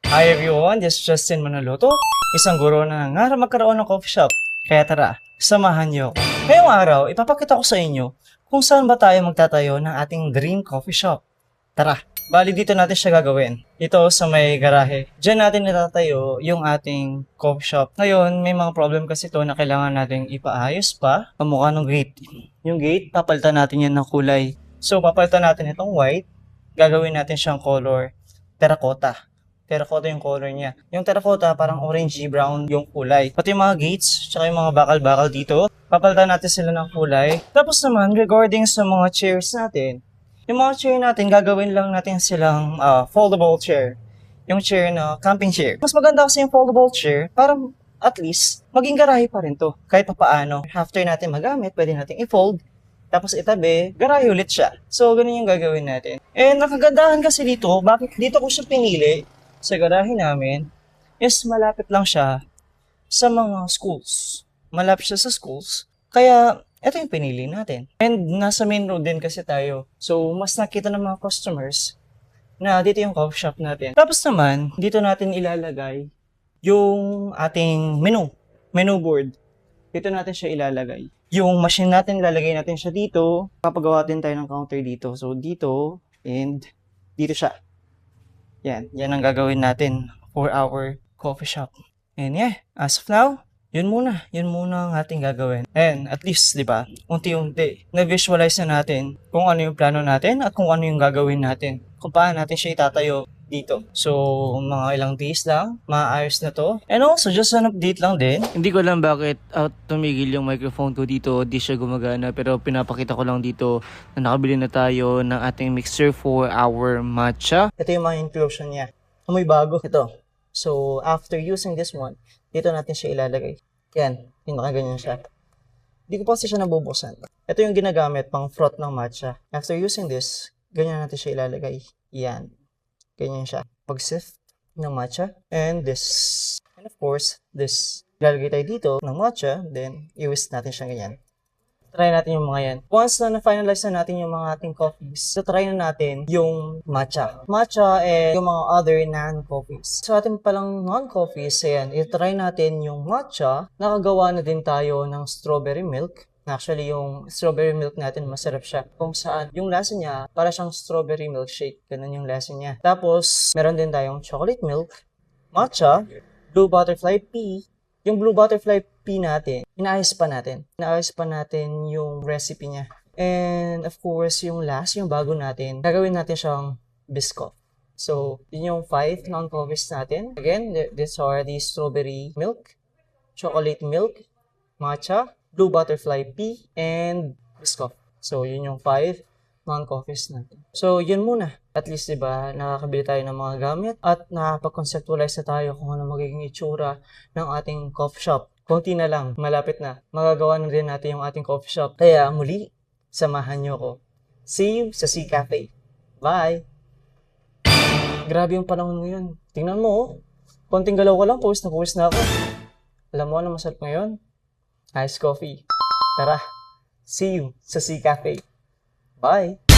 Hi everyone, this is Justin Manaloto, isang guro na nangarap magkaroon ng coffee shop. Kaya tara, samahan niyo ako. Ngayong araw, ipapakita ko sa inyo kung saan ba tayo magtatayo ng ating dream coffee shop. Tara, bali dito natin siya gagawin. Ito sa may garahe. Diyan natin itatayo yung ating coffee shop. Ngayon, may mga problem kasi ito na kailangan natin ipaayos pa. Pamukha ng gate. Yung gate, papalitan natin yan ng kulay. So, papalitan natin itong white. Gagawin natin siyang color terracotta. Terracotta yung color niya. Yung terracotta parang orangey brown yung kulay. Pati yung mga gates, tsaka yung mga bakal-bakal dito, papalitan natin sila ng kulay. Tapos naman, regarding sa mga chairs natin, yung mga chair natin, gagawin lang natin silang foldable chair. Yung chair na camping chair. Mas maganda kasi yung foldable chair para at least maging garahe pa rin to. Kahit pa paano. After natin magamit, pwede natin i-fold. Tapos itabi, garahe ulit siya. So, ganun yung gagawin natin. And nakagandahan kasi dito, bakit dito ko siya pinili? Sa garahe namin is malapit lang siya sa mga schools. Malapit siya sa schools. Kaya, ito yung pinili natin. And nasa main road din kasi tayo. So, mas nakita ng mga customers na dito yung coffee shop natin. Tapos naman, dito natin ilalagay yung ating menu board. Dito natin siya ilalagay. Yung machine natin, ilalagay natin siya dito. Papagawa din tayo ng counter dito. So, dito and dito siya. Yan ang gagawin natin for our coffee shop. And yeah, as of now, yun muna ang ating gagawin. And at least, di ba, unti-unti, na-visualize na natin kung ano yung plano natin at kung ano yung gagawin natin. Kung paano natin siya itatayo dito. So, mga ilang days lang, maayos na to. And also, just an update lang din. Hindi ko alam bakit tumigil yung microphone ko dito, di siya gumagana. Pero pinapakita ko lang dito na nakabili na tayo ng ating mixer for our matcha. Ito yung mga inclusion niya. Amoy bago. Ito. So, after using this one, dito natin siya ilalagay. Yan, yung nakaganyan siya. Hindi ko pa kasi siya nabubuksan. Ito yung ginagamit pang froth ng matcha. After using this, ganyan natin siya ilalagay. Yan. Ganyan siya. Pag-sift ng matcha. And this. And of course, this. Ilalagay tayo dito ng matcha. Then, i-whisk natin siya ganyan. Try natin yung mga yan. Once na na-finalize na natin yung mga ating coffees, so try na natin yung matcha. Matcha and yung mga other non-coffees. So ating palang non-coffees, ayan, i-try natin yung matcha. Nakagawa na din tayo ng strawberry milk. Actually, yung strawberry milk natin, masarap siya. Kung saan, yung lasa niya, para siyang strawberry milkshake. Ganun yung lasa niya. Tapos, meron din tayong chocolate milk, matcha, blue butterfly pea. Yung blue butterfly pea natin, inaayos pa natin. Inaayos pa natin yung recipe niya. And, of course, yung last, yung bago natin, gagawin natin siyang biscoff. So, yun yung 5 non-coffees natin. Again, these are the strawberry milk, chocolate milk, matcha, blue butterfly pea, and biscoff. So, yun yung 5 non-coffees natin. So, yun muna. At least, diba, nakakabili tayo ng mga gamit at nakapag-conceptualize na tayo kung ano magiging itsura ng ating coffee shop. Konti na lang, malapit na. Magagawa na din natin yung ating coffee shop. Kaya, muli, samahan nyo ko. See you sa Sea Cafe. Bye! Grabe yung panahon ngayon. Tingnan mo, oh. Konting galaw ko lang, pawis na ako. Alam mo ano masarap ngayon? Iced coffee. Tara, see you sa Sea Cafe. Bye!